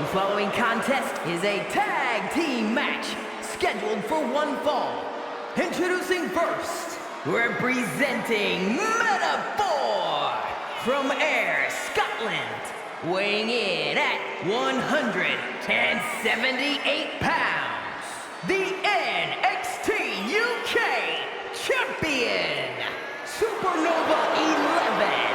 The following contest is a tag team match scheduled for one fall. Introducing first, representing Metaphor from Ayr, Scotland, weighing in at 178 pounds, the NXT UK Champion, Supernova 11,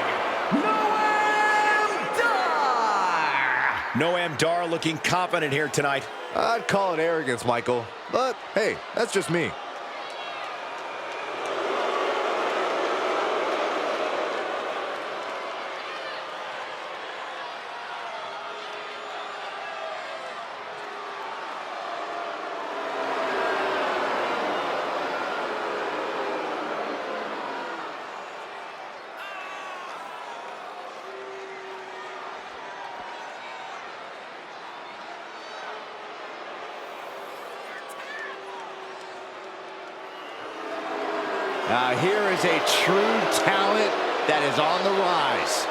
Noam Dar looking confident here tonight. I'd call it arrogance, Michael, but hey, that's just me. Here is a true talent that is on the rise.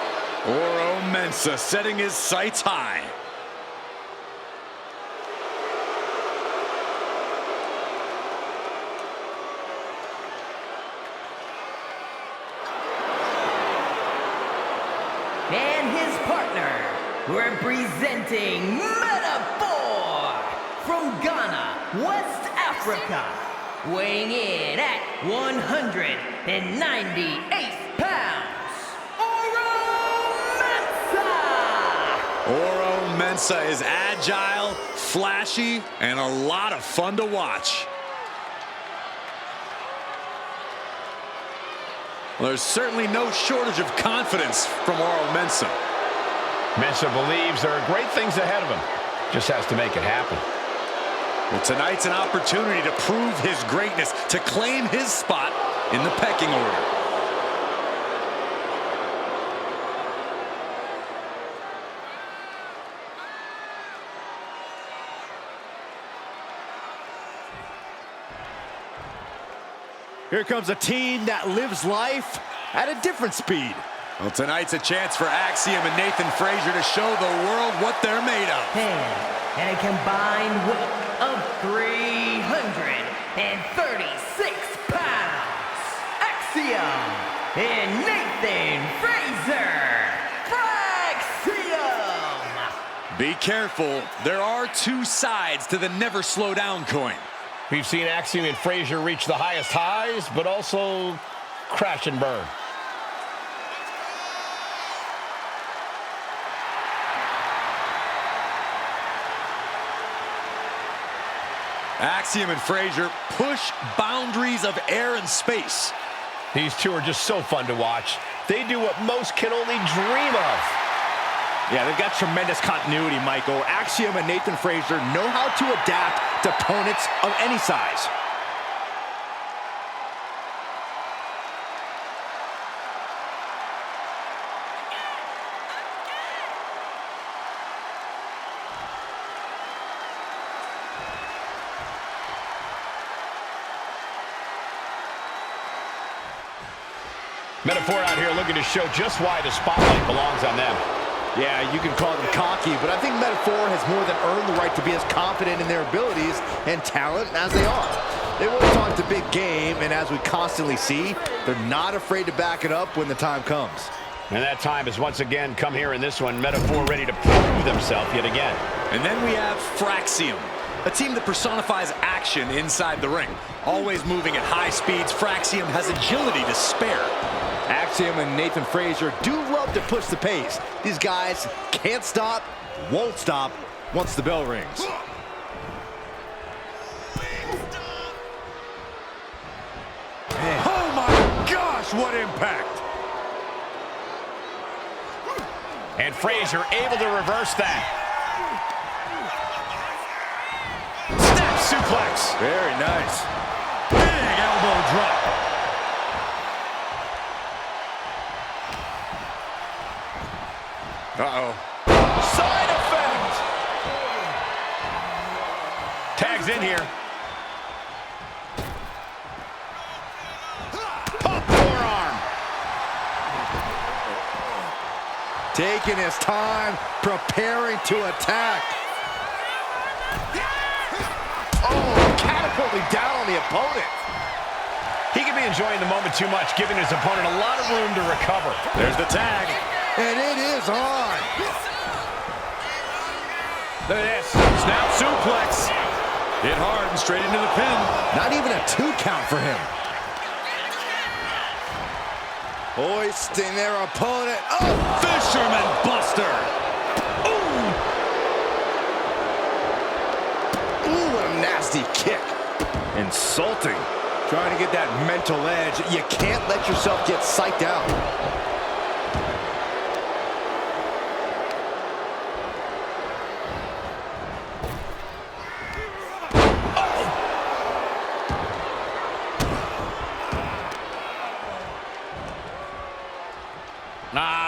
Oro Mensah setting his sights high. and his partner, representing Metaphor from Ghana, West Africa, weighing in at 198 pounds, Oro Mensah is agile, flashy, and a lot of fun to watch. Well, there's certainly no shortage of confidence from Oro Mensah. Mensah believes there are great things ahead of him. Just has to make it happen. Well, tonight's an opportunity to prove his greatness, to claim his spot in the pecking order. Here comes a team that lives life at a different speed. Well, tonight's a chance for Axiom and Nathan Frazier to show the world what they're made of. and a combined weight of 336 pounds. Axiom and Nathan Frazier. Fraxiom! Be careful, there are two sides to the never slow down coin. We've seen Axiom and Frazier reach the highest highs, but also crash and burn. Axiom and Frazier push boundaries of air and space. These two are just so fun to watch. They do what most can only dream of. Yeah, they've got tremendous continuity, Michael. Axiom and Nathan Frazier know how to adapt to opponents of any size. Metaphor out here looking to show just why the spotlight belongs on them. Yeah, you can call them cocky, but I think Metaphor has more than earned the right to be as confident in their abilities and talent as they are. They will talk the big game, and as we constantly see, they're not afraid to back it up when the time comes. And that time has once again come here in this one. Metaphor ready to prove themselves yet again. And then we have Fraxiom, a team that personifies action inside the ring. Always moving at high speeds, Fraxiom has agility to spare. Axiom and Nathan Frazier do love to push the pace. These guys can't stop, won't stop once the bell rings. Oh my gosh, what impact! And Frazier able to reverse that. Snap suplex! Very nice. Big elbow drop. Uh-oh. Side effect! Tags in here. Pop forearm! Taking his time, preparing to attack. opponent. He could be enjoying the moment too much, giving his opponent a lot of room to recover. There's the tag. And it is on. Look at this. Snap suplex. Hit hard and straight into the pin. Not even a 2 count for him. Hoisting their opponent. Oh! Fisherman Buster. Ooh, what a nasty kick. Insulting. Trying to get that mental edge. You can't let yourself get psyched out.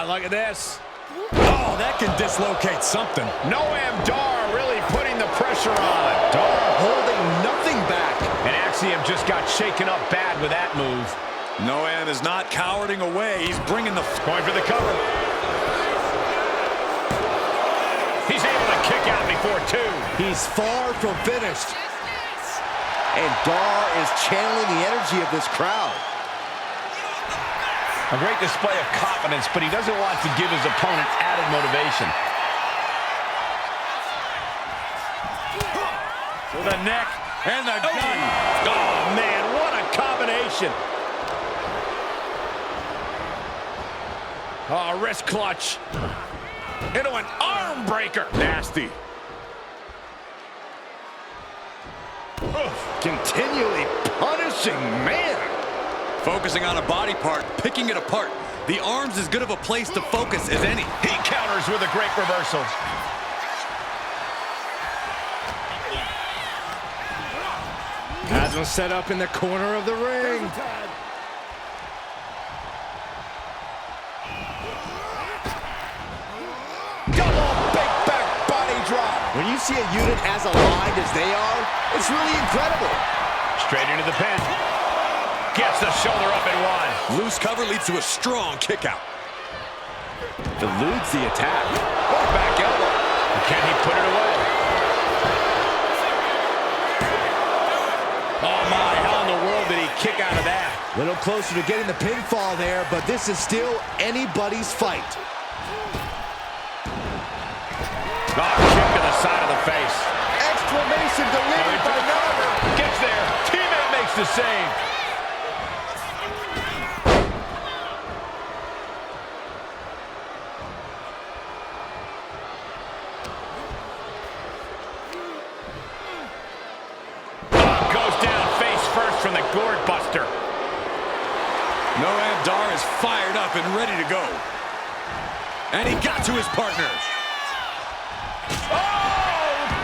Look at this. Oh, that can dislocate something. Noam Dar really putting the pressure on. Dar holding nothing back. And Axiom just got shaken up bad with that move. Noam is not cowarding away. He's bringing the... Going for the cover. He's able to kick out before 2. He's far from finished. And Dar is channeling the energy of this crowd. A great display of confidence, but he doesn't want to give his opponent added motivation. To the neck and the gun. Oh, man, what a combination. Oh, wrist clutch. Into an arm breaker. Nasty. Continually punishing, man. Focusing on a body part, picking it apart. The arm's as good of a place to focus as any. He counters with a great reversal. Has him set up in the corner of the ring. Double big back body drop. When you see a unit as aligned as they are, it's really incredible. Straight into the pin. Gets the shoulder up and 1. Loose cover leads to a strong kick out. Eludes the attack. Oh, back elbow. Can he put it away? Oh, my. How in the world did he kick out of that? A little closer to getting the pinfall there, but this is still anybody's fight. Oh, kick to the side of the face. Exclamation delivered by Noam. Gets there. Teammate makes the save. From the gourd buster. Noam Dar is fired up and ready to go. And he got to his partner. Oh,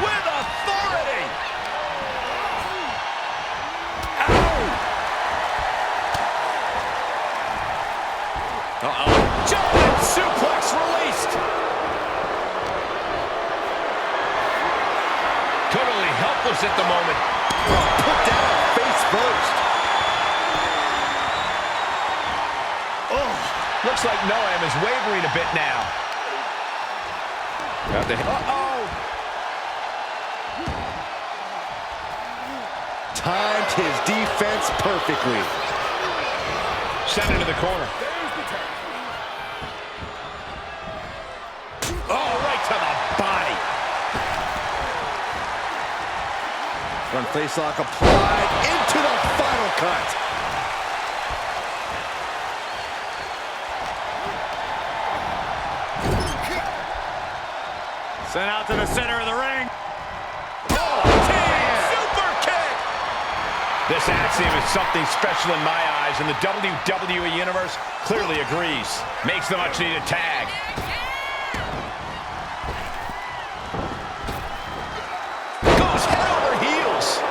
with authority. Ow. Uh-oh. Jumping suplex released. Totally helpless at the moment. Put down face first. Oh, looks like Noam is wavering a bit now. Uh-oh. Timed his defense perfectly. Sent into the corner. Oh, right to the body. Front facelock applied into the final cut. Sent out to the center of the ring. Oh, super kick! This Axiom is something special in my eyes, and the WWE Universe clearly agrees. Makes the much-needed tag. Goes head over heels.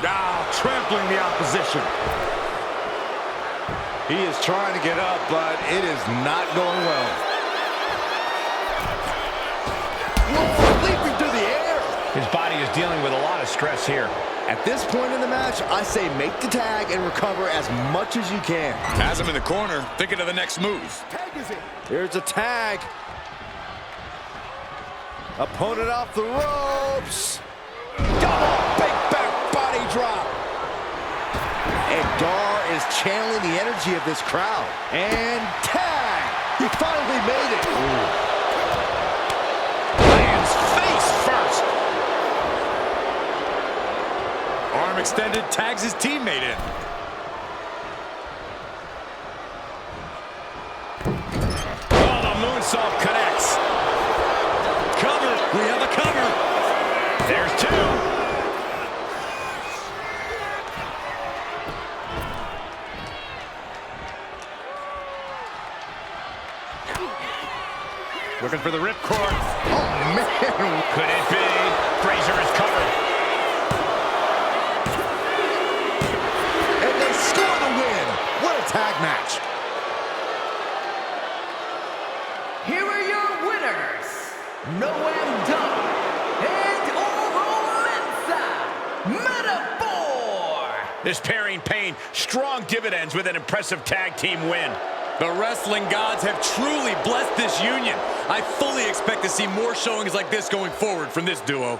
Now trampling the opposition. He is trying to get up, but it is not going well. Whoa, leaping through the air. His body is dealing with a lot of stress here. At this point in the match, I say make the tag and recover as much as you can. Has him in the corner, thinking of the next move. Here's a tag. Opponent off the ropes. drop. And Dar is channeling the energy of this crowd. And tag! He finally made it. Ooh. Lands face first. Arm extended, tags his teammate in. Oh, the moonsault connects. Cover. We have a cover. There's two. Looking for the ripcord. Oh, man. Could it be? Frazier is covered. And they score the win. What a tag match. Here are your winners, Noam Dar and Oro Mensah, Metaphor. This pairing paying strong dividends with an impressive tag team win. The wrestling gods have truly blessed this union. I fully expect to see more showings like this going forward from this duo.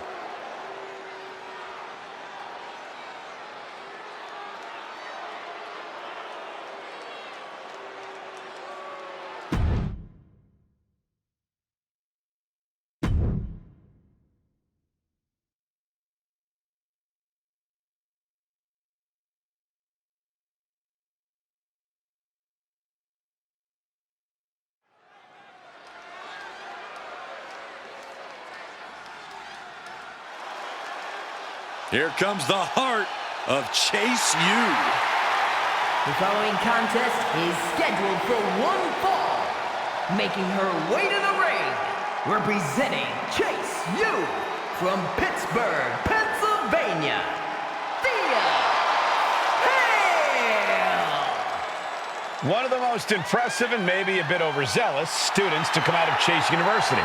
Here comes the heart of Chase U. The following contest is scheduled for one fall. Making her way to the ring, representing Chase U from Pittsburgh, Pennsylvania, Thea Hale. One of the most impressive and maybe a bit overzealous students to come out of Chase University.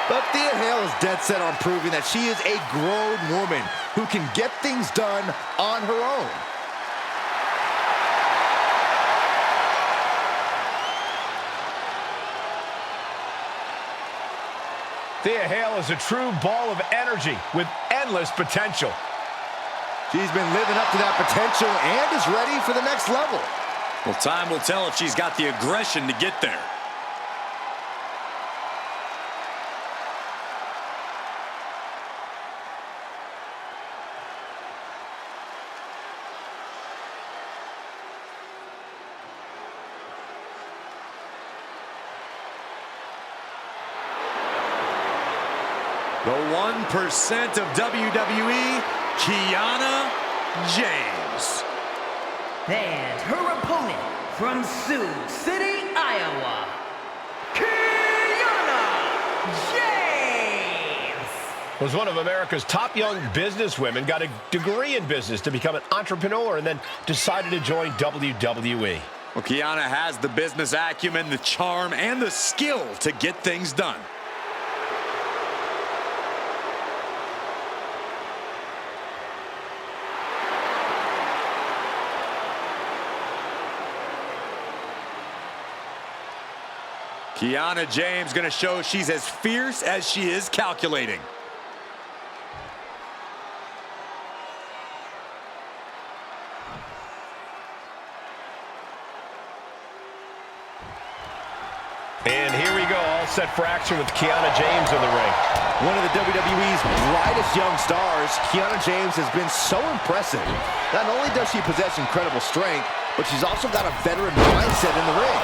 But Thea Hale is dead set on proving that she is a grown woman who can get things done on her own. Thea Hale is a true ball of energy with endless potential. She's been living up to that potential and is ready for the next level. Well, time will tell if she's got the aggression to get there. The 1% of WWE, Kiana James. And her opponent from Sioux City, Iowa, Kiana James. Was one of America's top young businesswomen, got a degree in business to become an entrepreneur, and then decided to join WWE. Well, Kiana has the business acumen, the charm, and the skill to get things done. Kiana James going to show she's as fierce as she is calculating. And here we go, all set for action with Kiana James in the ring. One of the WWE's brightest young stars, Kiana James has been so impressive. Not only does she possess incredible strength, but she's also got a veteran mindset in the ring.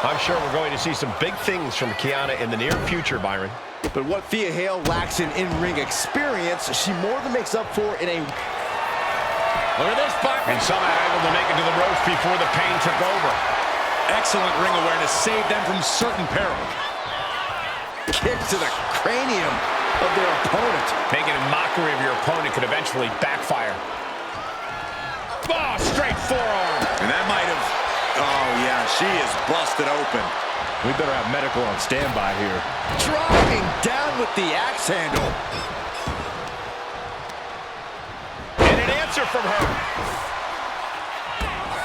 I'm sure we're going to see some big things from Kiana in the near future, Byron. But what Thea Hale lacks in in-ring experience, she more than makes up for in a... Look at this, Byron. And somehow able to make it to the ropes before the pain took over. Excellent ring awareness saved them from certain peril. Kick to the cranium of their opponent. Making a mockery of your opponent could eventually backfire. Oh, straight forearm. And that might have... Oh, yeah, she is busted open. We better have medical on standby here. Driving down with the axe handle. And an answer from her.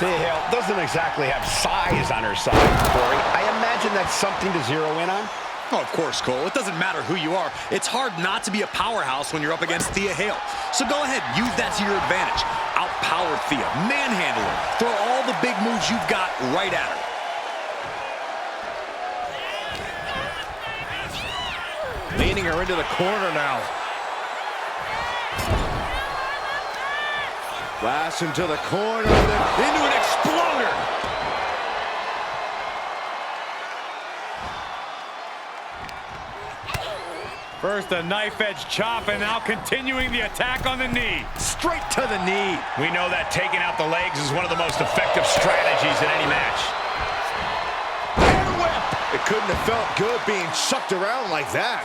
Thea Hale doesn't exactly have size on her side, Corey. I imagine that's something to zero in on. Oh, of course, Cole. It doesn't matter who you are. It's hard not to be a powerhouse when you're up against Thea Hale. So go ahead, use that to your advantage. Overpower Thea. Manhandle her. Throw all the big moves you've got right at her. Leaning her into the corner now. Flash into the corner, then into an exploder. First a knife-edge chop, and now continuing the attack on the knee. Straight to the knee. We know that taking out the legs is one of the most effective strategies in any match. And a whip. It couldn't have felt good being chucked around like that.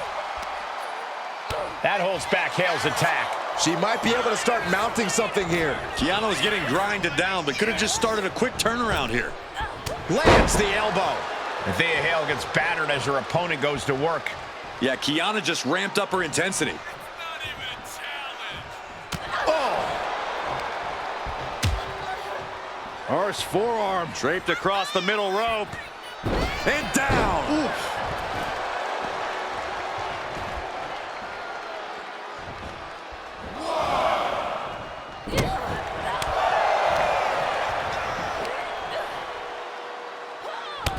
That holds back Hale's attack. She might be able to start mounting something here. Kiana was getting grinded down, but could have just started a quick turnaround here. Lands the elbow. Thea Hale gets battered as her opponent goes to work. Yeah, Kiana just ramped up her intensity. Harsh forearm. Draped across the middle rope. And down. Oof.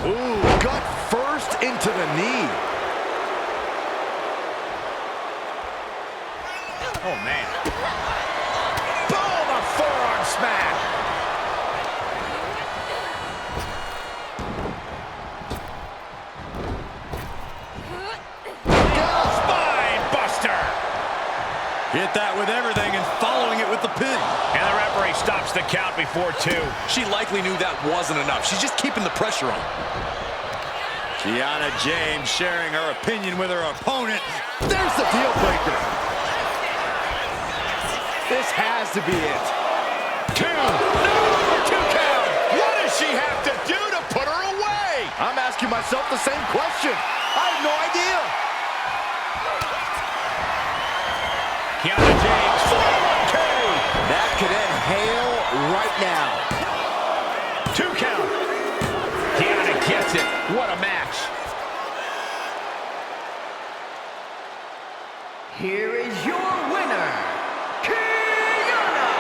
Ooh, gut first into the knee. Oh, man. Boom, a forearm smash. Spine buster. Hit that with everything and following it with the pin. And the referee stops the count before 2. She likely knew that wasn't enough. She's just keeping the pressure on. Kiana James sharing her opinion with her opponent. There's the deal breaker. This has to be it. 2. No! 2 count. What does she have to do to put her away? I'm asking myself the same question. I have no idea. Kiana James, 4-1-2. That could end Hale right now. 2 count. Kiana gets it. What a match. Here is your winner, Kiana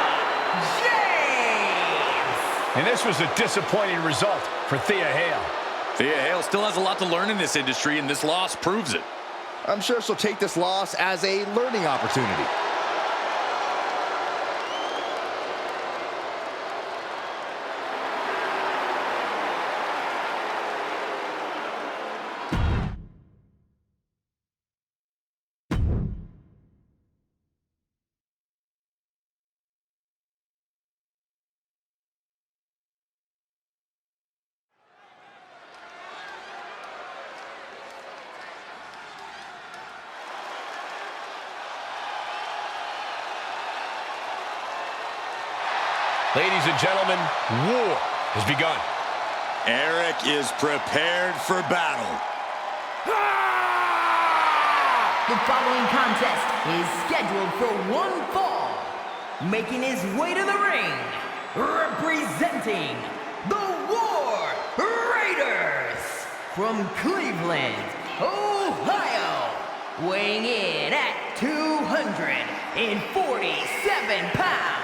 James! And this was a disappointing result for Thea Hale. Thea Hale still has a lot to learn in this industry, and this loss proves it. I'm sure she'll take this loss as a learning opportunity. Ladies and gentlemen, war has begun. Eric is prepared for battle. The following contest is scheduled for 1 fall. Making his way to the ring, representing the War Raiders from Cleveland, Ohio, weighing in at 247 pounds.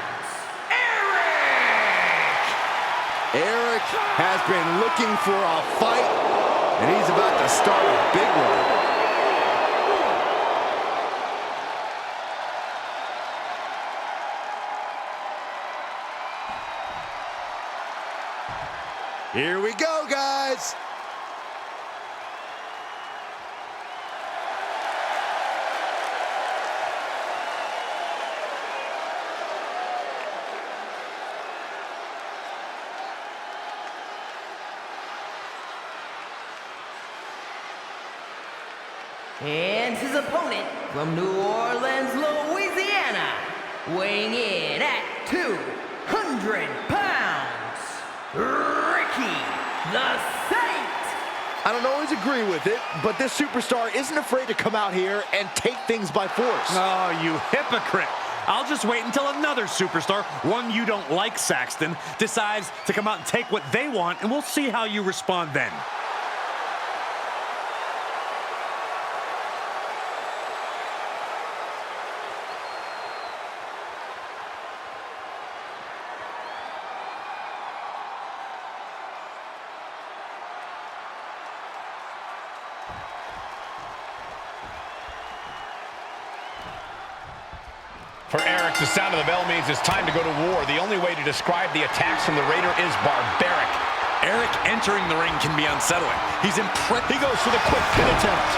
Eric has been looking for a fight, and he's about to start a big one. Here we go, guys. And his opponent from New Orleans, Louisiana, weighing in at 200 pounds, Ricky the Saint. I don't always agree with it, but this superstar isn't afraid to come out here and take things by force. Oh, you hypocrite. I'll just wait until another superstar, one you don't like, Saxton, decides to come out and take what they want, and we'll see how you respond then. For Eric, the sound of the bell means it's time to go to war. The only way to describe the attacks from the Raider is barbaric. Eric entering the ring can be unsettling. He's impressed. He goes for the quick pin attempt.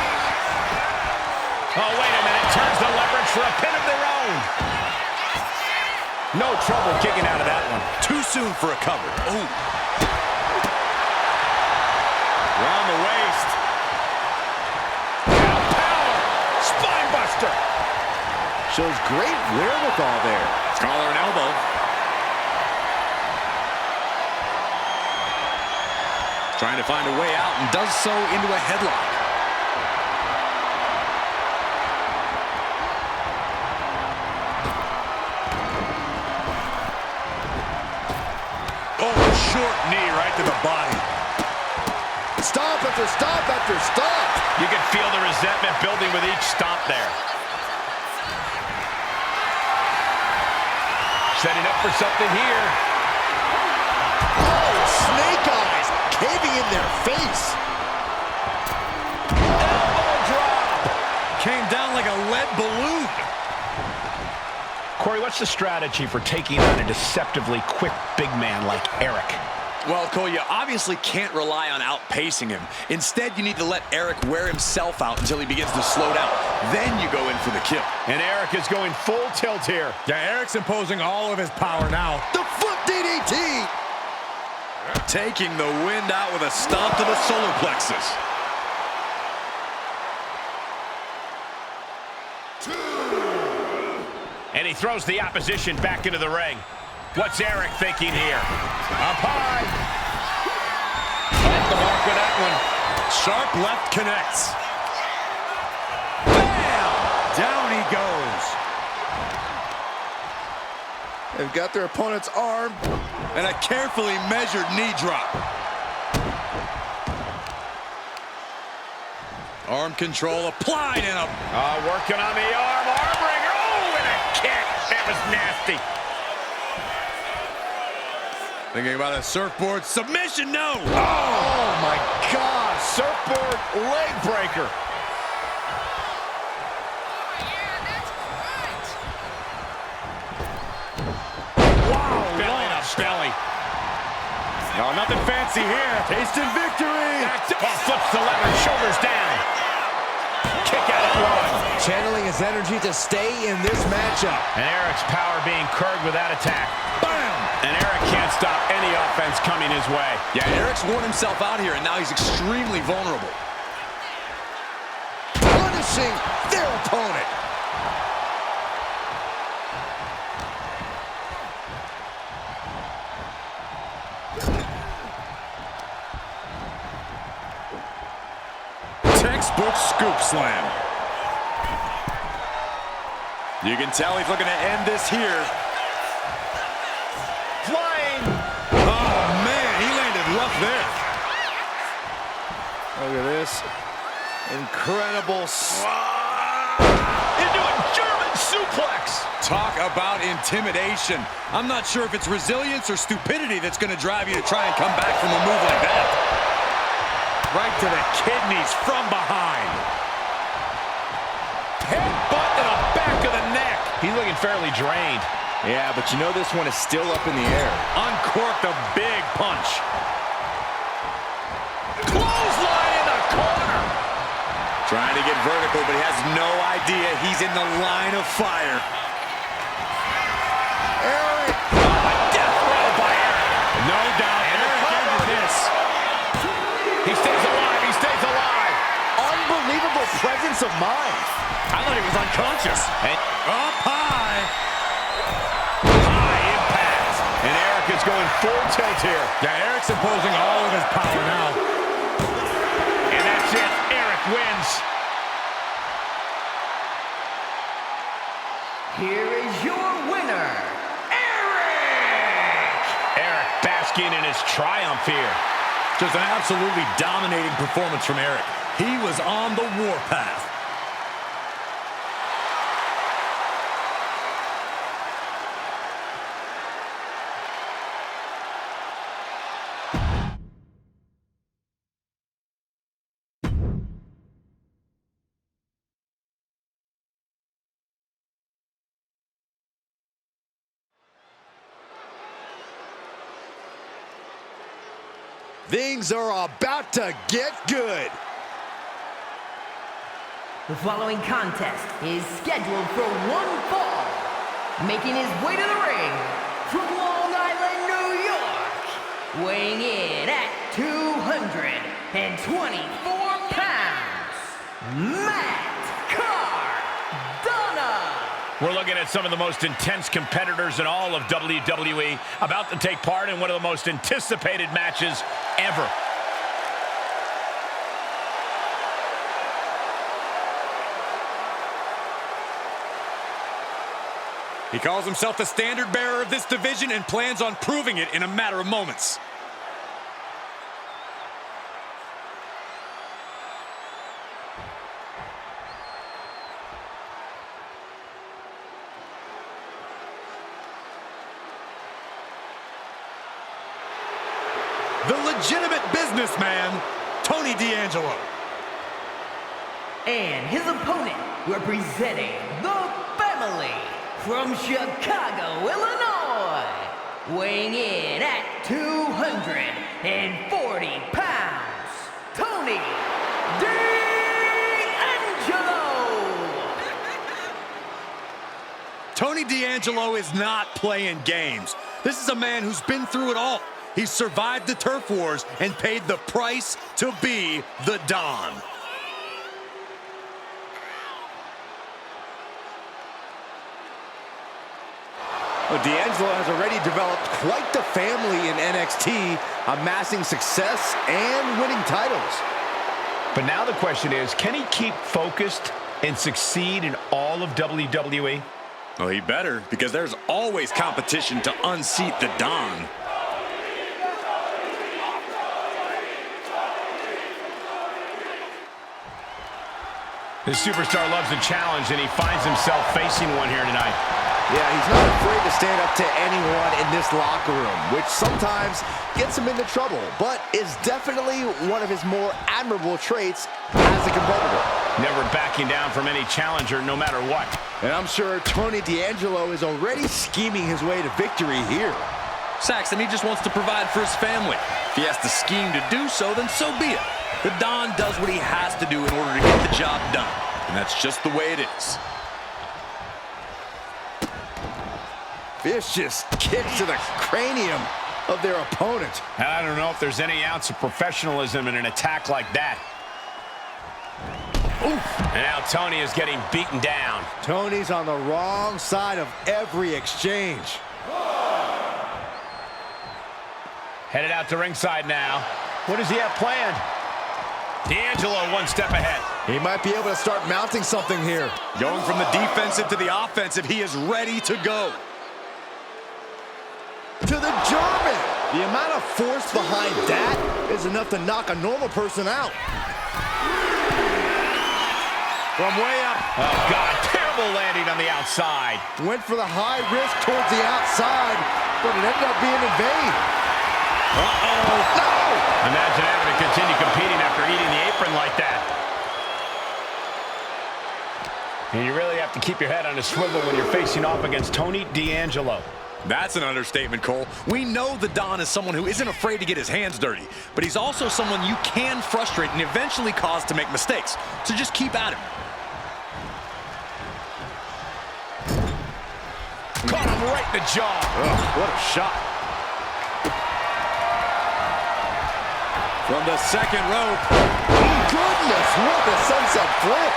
Oh, wait a minute. Turns the leverage for a pin of their own. No trouble kicking out of that one. Too soon for a cover. Ooh. Around the waist. Now power. Spine buster. Shows great wherewithal there. Collar and elbow. Trying to find a way out and does so into a headlock. Oh, short knee right to the body. Stomp after stomp after stomp. You can feel the resentment building with each stomp there. Setting up for something here. Oh, snake eyes caving in their face. Elbow drop. Came down like a lead balloon. Corey, what's the strategy for taking on a deceptively quick big man like Eric? Well, Cole, you obviously can't rely on outpacing him. Instead, you need to let Eric wear himself out until he begins to slow down. Then you go in for the kill. And Eric is going full tilt here. Yeah, Eric's imposing all of his power now. The foot DDT. Taking the wind out with a stomp to the solar plexus. And he throws the opposition back into the ring. What's Eric thinking here? Up high. Off the mark with that one. Sharp left connects. Bam! Down he goes. They've got their opponent's arm. And a carefully measured knee drop. Arm control applied and a... Working on the arm. Arm wringer. Oh, and a kick. That was nasty. Thinking about a surfboard submission, no! Oh my God, surfboard leg breaker. Wow, belly to belly. No, nothing fancy here. Tasting victory. Flips the lever, shoulders down. Kick out at one. Channeling his energy to stay in this matchup. And Eric's power being curbed with that attack. Bam! And Eric can't stop any offense coming his way. Yeah, Eric's worn himself out here, and now he's extremely vulnerable. Punishing their opponent. Textbook scoop slam. You can tell he's looking to end this here. Flying! Oh, man, he landed rough there. Look at this. Incredible. Into a German suplex! Talk about intimidation. I'm not sure if it's resilience or stupidity that's going to drive you to try and come back from a move like that. Right to the kidneys from behind. Headbutt to the back of the neck. He's looking fairly drained. Yeah, but you know this one is still up in the air. Uncorked a big punch. Clothesline in the corner. Trying to get vertical, but he has no idea he's in the line of fire. Eric. Death row by Eric. No doubt. Eric ended this. He stays alive. He stays alive. Unbelievable presence of mind. I thought he was unconscious. And Up high. high impact. And Eric is going full tilt here. Yeah, Eric's imposing all of his power now. And that's it. Eric wins. Here is your winner, Eric! Eric basking in his triumph here. Just an absolutely dominating performance from Eric. He was on the warpath. Things are about to get good. The following contest is scheduled for one fall. Making his way to the ring from Long Island, New York, weighing in at 224 pounds, Matt Cardona. We're looking at some of the most intense competitors in all of WWE about to take part in one of the most anticipated matches ever. He calls himself the standard bearer of this division and plans on proving it in a matter of moments. The legitimate businessman, Tony D'Angelo. And his opponent, representing the family from Chicago, Illinois, weighing in at 240 pounds, Tony D'Angelo. Tony D'Angelo is not playing games. This is a man who's been through it all. He's survived the turf wars and paid the price to be the Don. Well, D'Angelo has already developed quite the family in NXT, amassing success and winning titles. But now the question is, can he keep focused and succeed in all of WWE? Well, he better, because there's always competition to unseat the Don. The superstar loves a challenge, and he finds himself facing one here tonight. Yeah, he's not afraid to stand up to anyone in this locker room, which sometimes gets him into trouble, but is definitely one of his more admirable traits as a competitor. Never backing down from any challenger, no matter what. And I'm sure Tony D'Angelo is already scheming his way to victory here. Saxton, he just wants to provide for his family. If he has to scheme to do so, then so be it. The Don does what he has to do in order to get the job done, and that's just the way it is. Vicious kick to the cranium of their opponent. I don't know if there's any ounce of professionalism in an attack like that. Oof. And now Tony is getting beaten down. Tony's on the wrong side of every exchange. Headed out to ringside now. What does he have planned? D'Angelo one step ahead. He might be able to start mounting something here. Going from the defensive to the offensive, he is ready to go. To the German. The amount of force behind that is enough to knock a normal person out. From way up. Oh, God, terrible landing on the outside. Went for the high risk towards the outside, but it ended up being in vain. Uh-oh. No! Imagine having to continue competing after eating the apron like that. And you really have to keep your head on a swivel when you're facing off against Tony D'Angelo. That's an understatement, Cole. We know the Don is someone who isn't afraid to get his hands dirty, but he's also someone you can frustrate and eventually cause to make mistakes. So just keep at him. Caught him right in the jaw. Oh, what a shot. From the second rope. Goodness, what a sunset flip.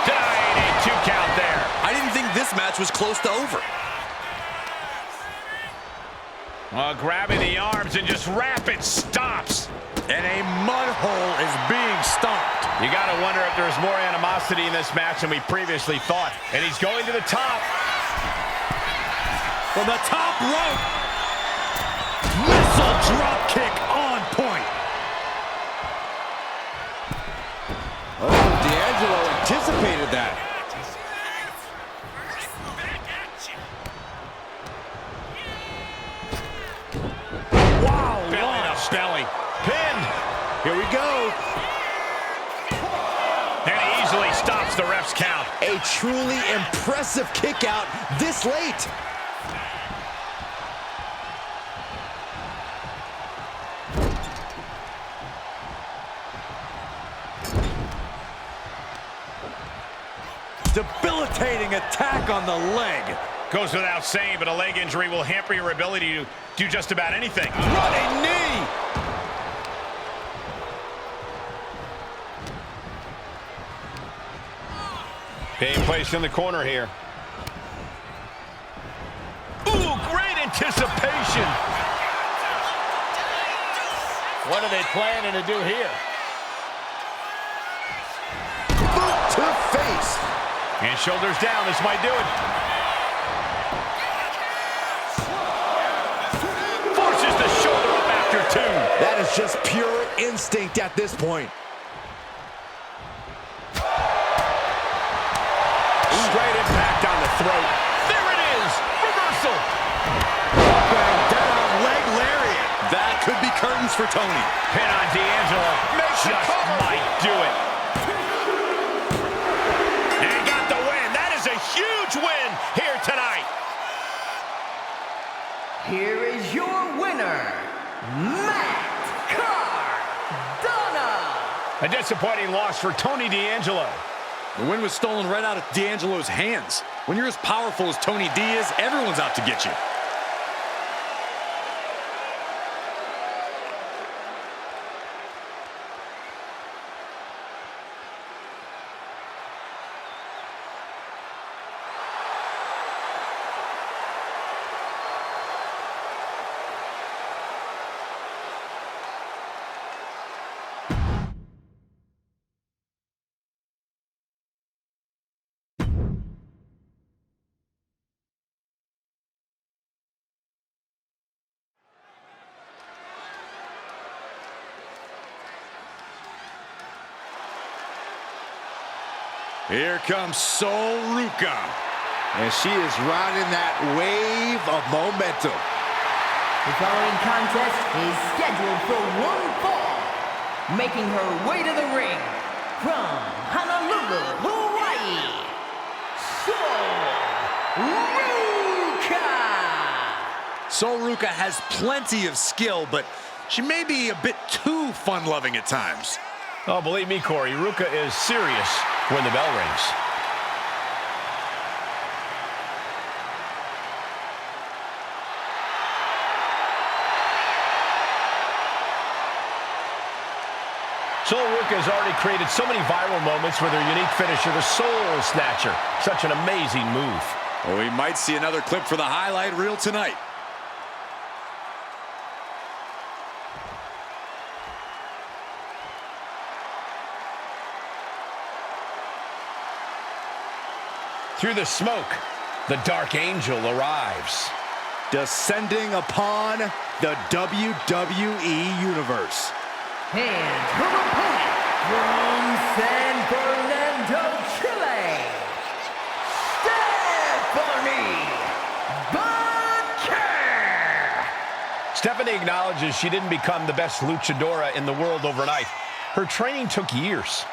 Denied a 2 count there. I didn't think this match was close to over. Grabbing the arms and just rapid stops. And a mud hole is being stomped. You got to wonder if there's more animosity in this match than we previously thought. And he's going to the top. From the top rope. Missile drop kick on point. Oh, D'Angelo anticipated that. Wow, belly to belly. Pinned. Here we go. And he easily stops the ref's count. A truly impressive kick out this late. debilitating attack on the leg. Goes without saying, but a leg injury will hamper your ability to do just about anything. Running knee. Being placed in the corner here. Ooh, great anticipation. What are they planning to do here? Boot to the face. And shoulders down, this might do it. Forces the shoulder up after two. That is just pure instinct at this point. Straight impact on the throat. There it is, reversal. Up and down, leg lariat. That could be curtains for Tony. Pin on D'Angelo. Just might do it. And got the win. That is a huge win here tonight. Here is your winner, Matt Cardona. A disappointing loss for Tony D'Angelo. The win was stolen right out of D'Angelo's hands. When you're as powerful as Tony D is, everyone's out to get you. Here comes Sol Ruca. And she is riding that wave of momentum. The following contest is scheduled for one fall. Making her way to the ring from Honolulu, Hawaii, Sol Ruca. Sol Ruca has plenty of skill, but she may be a bit too fun-loving at times. Oh, believe me, Corey, Ruca is serious when the bell rings. Sol Ruca has already created so many viral moments with her unique finisher, the Soul Snatcher. Such an amazing move. Well, we might see another clip for the highlight reel tonight. Through the smoke, the Dark Angel arrives. Descending upon the WWE Universe. And her opponent from San Fernando, Chile, Stephanie acknowledges she didn't become the best luchadora in the world overnight. Her training took years.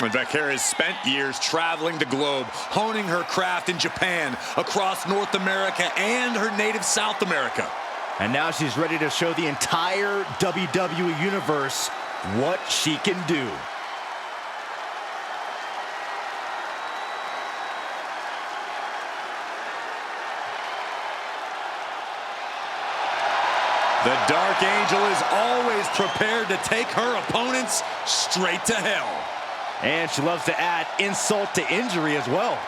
And Valkyria has spent years traveling the globe, honing her craft in Japan, across North America, and her native South America. And now she's ready to show the entire WWE Universe what she can do. The Dark Angel is always prepared to take her opponents straight to hell. And she loves to add insult to injury as well.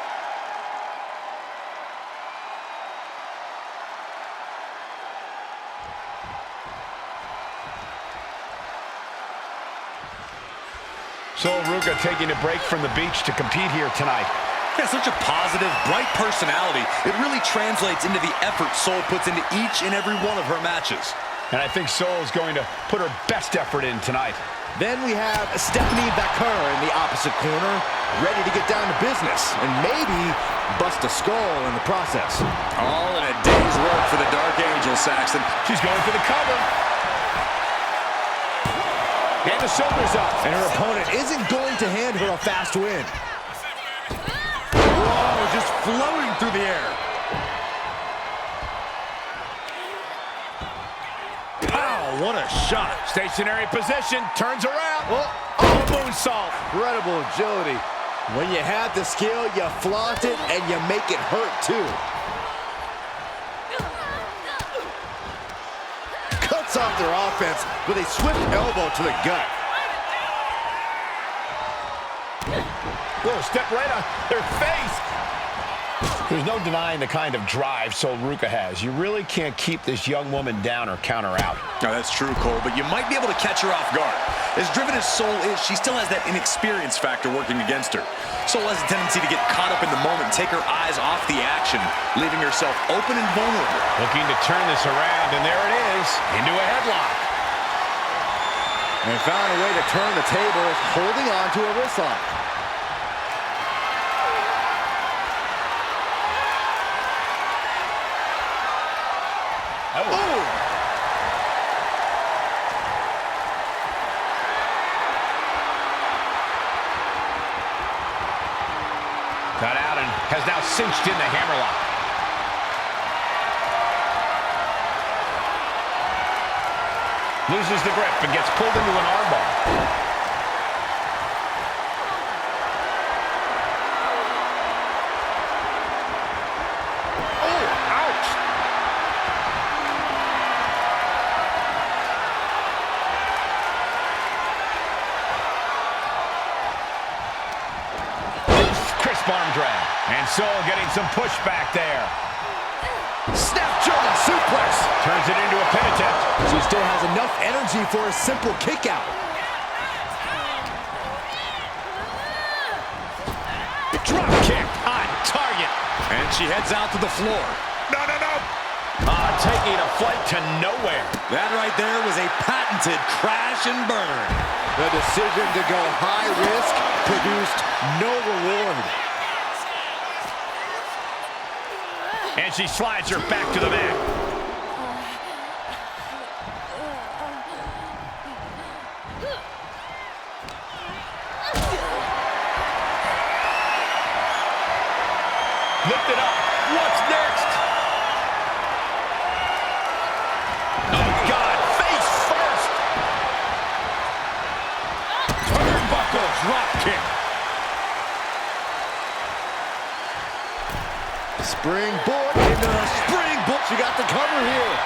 Sol Ruca taking a break from the beach to compete here tonight. He has such a positive, bright personality. It really translates into the effort Sol puts into each and every one of her matches. And I think Sol is going to put her best effort in tonight. Then we have Stephanie Baker in the opposite corner, ready to get down to business and maybe bust a skull in the process. All in a day's work for the Dark Angel, Saxton. She's going for the cover. And the shoulders up. And her opponent isn't going to hand her a fast win. Whoa, just floating through the air. Pow, what a shot. Stationary position, turns around. Oh, Oh, moonsault. incredible agility. When you have the skill, you flaunt it, and you make it hurt, too. Cuts off their offense with a swift elbow to the gut. Whoa, step right on their face. There's no denying the kind of drive Sol Ruca has. You really can't keep this young woman down or count her out. No, that's true, Cole, but you might be able to catch her off guard. As driven as Sol is, she still has that inexperience factor working against her. Sol has a tendency to get caught up in the moment and take her eyes off the action, leaving herself open and vulnerable. Looking to turn this around, and there it is, into a headlock. And found a way to turn the tables, holding on to a wrist lock. Oh. Got out and has now cinched in the hammerlock. Loses the grip and gets pulled into an armbar. Arm drag. And Sol getting some pushback there. Snap German suplex. Turns it into a pin attempt. She still has enough energy for a simple kick out. Drop kick on target. And she heads out to the floor. No, no, no. Taking a flight to nowhere. That right there was a patented crash and burn. The decision to go high risk produced no reward. And she slides her back to the mat. Lift it up. What's next? Oh, God. Face first. Turnbuckle drop kick. Springboard into the springboard. She got the cover here.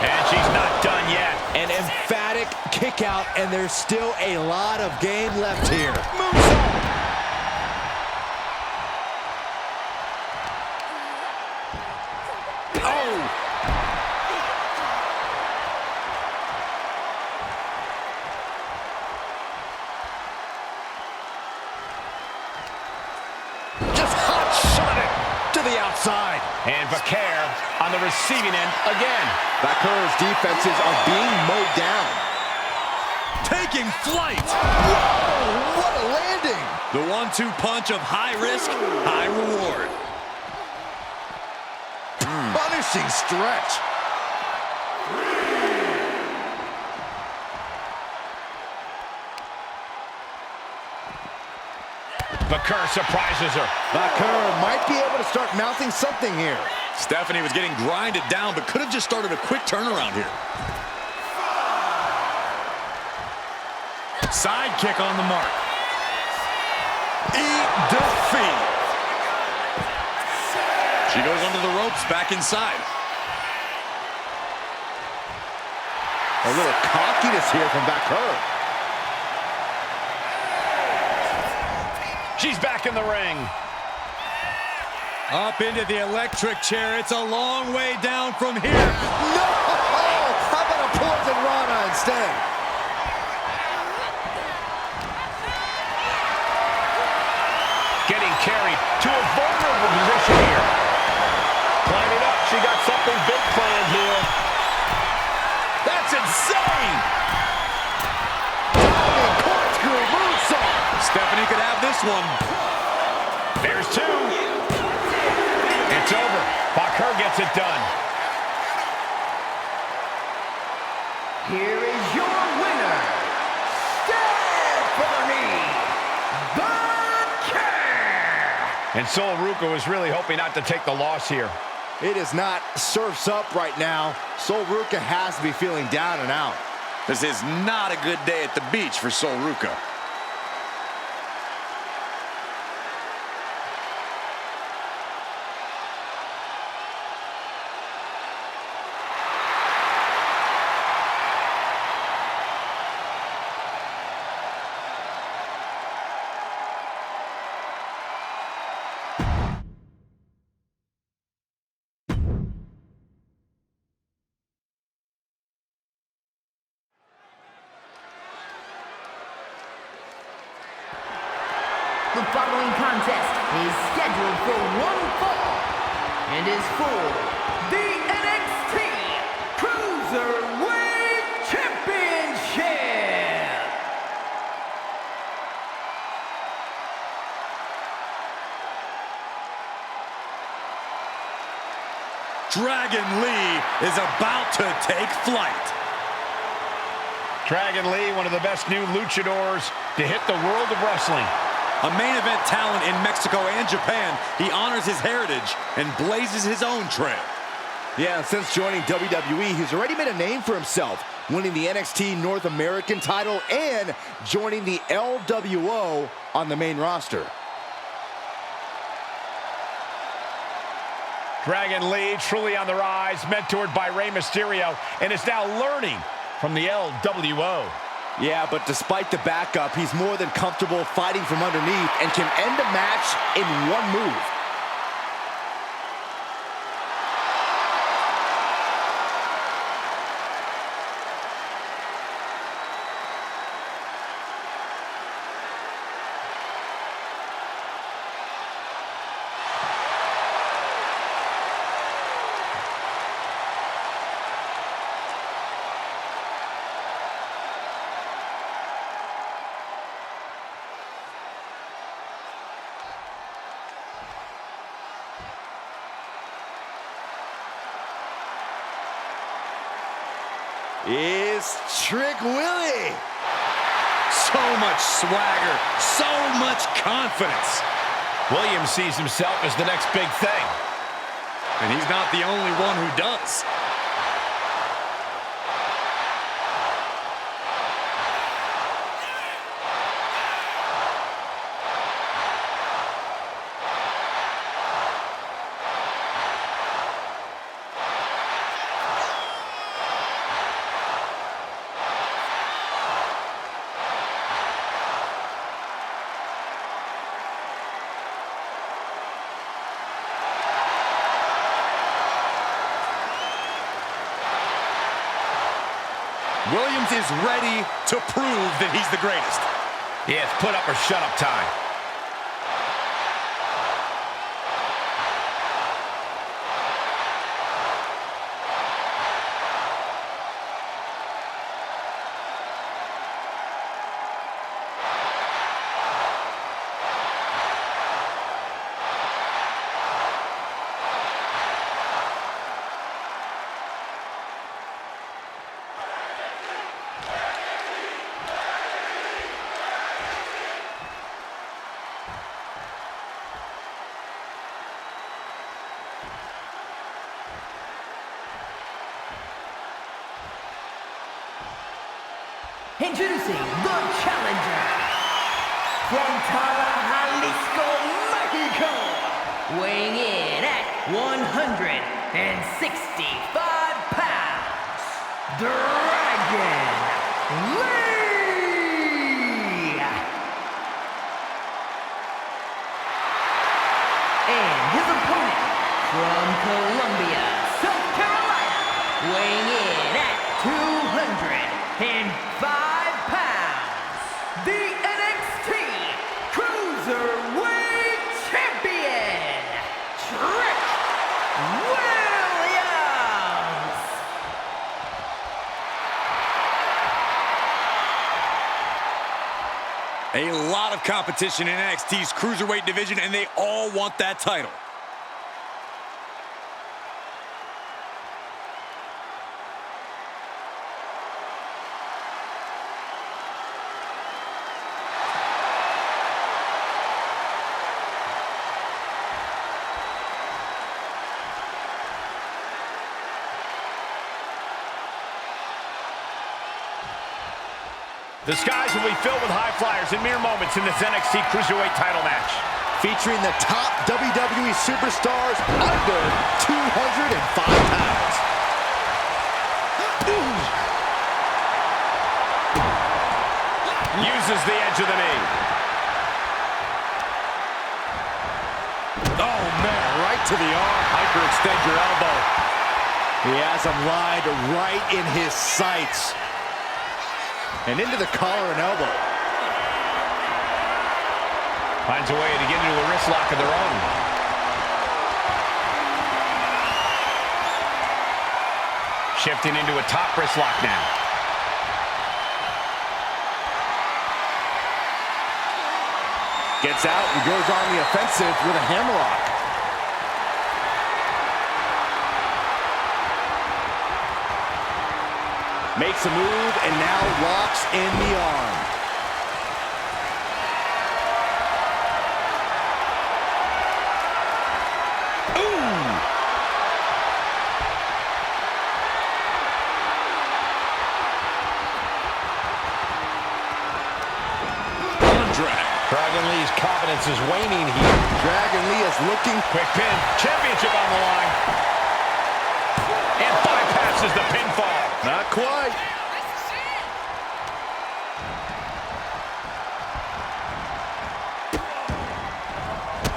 And she's not done yet. An emphatic kick out, and there's still a lot of game left here. Moonsault. Oh! To the outside. And Vaquer on the receiving end again. Vaquer's defenses are being mowed down. Taking flight. Whoa, what a landing. The 1-2 punch of high risk, high reward. Punishing stretch. Vaquer surprises her. Vaquer might be able to start mounting something here. Stephanie was getting grinded down, but could have just started a quick turnaround here. Side kick on the mark. Eat defeat. She goes under the ropes, back inside. A little cockiness here from Vaquer. She's back in the ring. Up into the electric chair. It's a long way down from here. No! How about a poison rana instead? Getting carried to a vulnerable position here. Climbing up. She got something big planned here. That's insane! Corkscrew moonsault. Stephanie could have this one. There's two. It's over. Vaquer gets it done. Here is your winner, Stephanie Vaquer. And Sol Ruca was really hoping not to take the loss here. It is not surfs up right now. Sol Ruca has to be feeling down and out. This is not a good day at the beach for Sol Ruca. The following contest is scheduled for one fall and is for the NXT Cruiserweight Championship. Dragon Lee is about to take flight. Dragon Lee, one of the best new luchadors to hit the world of wrestling. A main event talent in Mexico and Japan, he honors his heritage and blazes his own trail. Yeah, since joining WWE, he's already made a name for himself, winning the NXT North American title and joining the LWO on the main roster. Dragon Lee, truly on the rise, mentored by Rey Mysterio, and is now learning from the LWO. Yeah, but despite the backup, he's more than comfortable fighting from underneath and can end a match in one move. Is Trick Willie. So much swagger, so much confidence. Williams sees himself as the next big thing. And he's not the only one who does. Williams is ready to prove that he's the greatest. Yeah, it's put up or shut up time. Introducing the challenger from Jalisco, Mexico, weighing in at 165 pounds, Dragon Lee! And his opponent from Columbia, South Carolina, weighing in at 205 pounds, the NXT Cruiserweight Champion, Trick Williams! A lot of competition in NXT's Cruiserweight division, and they all want that title. The skies will be filled with high flyers in mere moments in this NXT Cruiserweight title match. Featuring the top WWE superstars under 205 pounds. Uses the edge of the knee. Oh, man, right to the arm. Hyperextend your elbow. He has him lined right in his sights. And into the collar and elbow. Finds a way to get into a wrist lock of their own. Shifting into a top wrist lock now. Gets out and goes on the offensive with a hammerlock. Makes a move and now locks in the arm. Dragon Lee's confidence is waning here. Dragon Lee is looking. Quick pin. Championship on the line. And bypasses the pinfall. Not quite.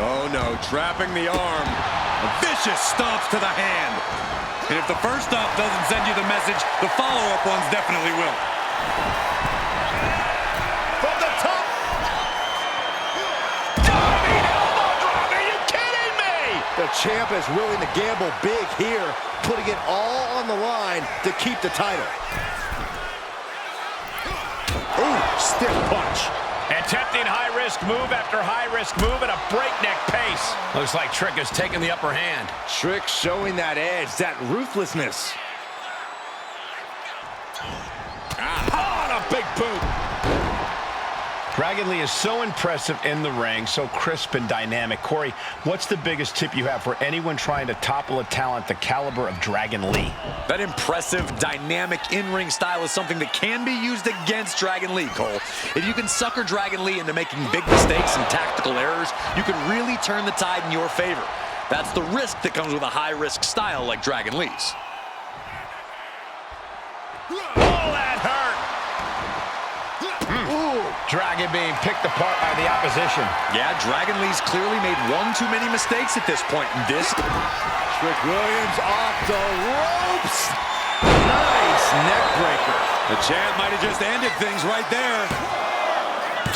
Oh no, trapping the arm. Vicious stomps to the hand. And if the first stomp doesn't send you the message, the follow-up ones definitely will. From the top. Diving elbow drop. Are you kidding me? The champ is willing to gamble big here, putting it all on the line to keep the title. Ooh, stiff punch. Attempting high-risk move after high-risk move at a breakneck pace. Looks like Trick has taken the upper hand. Trick showing that edge, that ruthlessness. On a big boot. Dragon Lee is so impressive in the ring, so crisp and dynamic. Corey, what's the biggest tip you have for anyone trying to topple a talent the caliber of Dragon Lee? That impressive, dynamic in-ring style is something that can be used against Dragon Lee, Cole. If you can sucker Dragon Lee into making big mistakes and tactical errors, you can really turn the tide in your favor. That's the risk that comes with a high-risk style like Dragon Lee's. Oh, that hurt! Dragon being picked apart by the opposition. Yeah, Dragon Lee's clearly made one too many mistakes at this point in this. Trick Williams off the ropes. Nice neck breaker. The champ might have just ended things right there.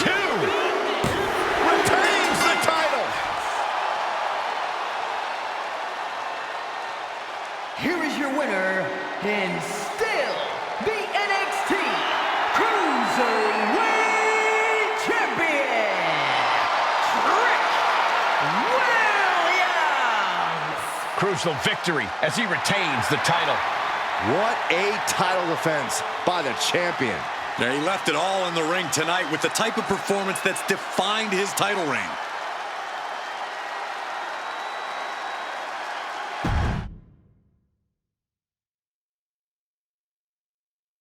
2. Retains the title. Here is your winner, and still the NXT Cruiserweight Champion, Trick Williams. Crucial victory as he retains the title. What a title defense by the champion. Yeah, he left it all in the ring tonight with the type of performance that's defined his title reign.